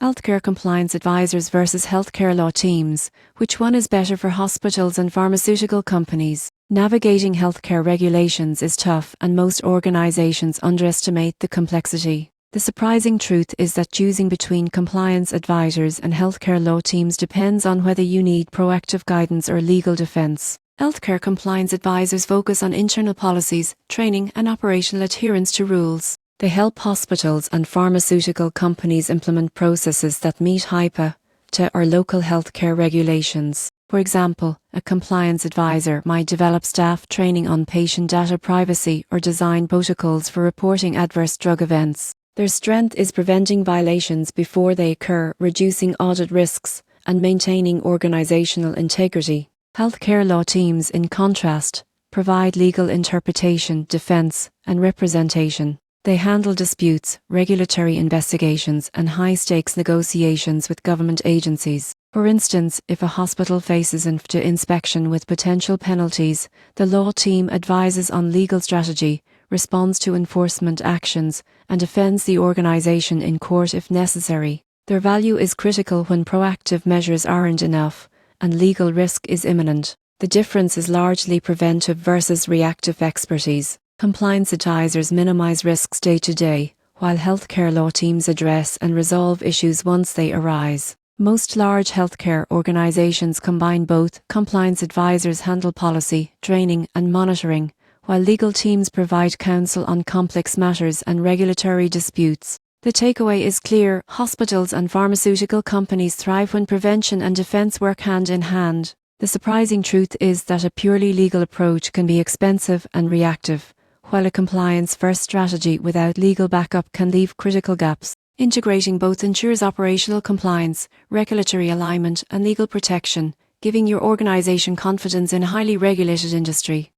Healthcare compliance advisors versus healthcare law teams. Which one is better for hospitals and pharmaceutical companies? Navigating healthcare regulations is tough, and most organizations underestimate the complexity. The surprising truth is that choosing between compliance advisors and healthcare law teams depends on whether you need proactive guidance or legal defense. Healthcare compliance advisors focus on internal policies, training, and operational adherence to rules. They help hospitals and pharmaceutical companies implement processes that meet HIPAA or local healthcare regulations. For example, a compliance advisor might develop staff training on patient data privacy or design protocols for reporting adverse drug events. Their strength is preventing violations before they occur, reducing audit risks, and maintaining organizational integrity. Healthcare law teams, in contrast, provide legal interpretation, defense, and representation. They handle disputes, regulatory investigations, and high-stakes negotiations with government agencies. For instance, if a hospital faces an inspection with potential penalties, the law team advises on legal strategy, responds to enforcement actions, and defends the organization in court if necessary. Their value is critical when proactive measures aren't enough, and legal risk is imminent. The difference is largely preventive versus reactive expertise. Compliance advisors minimize risks day to day, while healthcare law teams address and resolve issues once they arise. Most large healthcare organizations combine both. Compliance advisors handle policy, training, and monitoring, while legal teams provide counsel on complex matters and regulatory disputes. The takeaway is clear: hospitals and pharmaceutical companies thrive when prevention and defense work hand in hand. The surprising truth is that a purely legal approach can be expensive and reactive, while a compliance-first strategy without legal backup can leave critical gaps. Integrating both ensures operational compliance, regulatory alignment, and legal protection, giving your organization confidence in a highly regulated industry.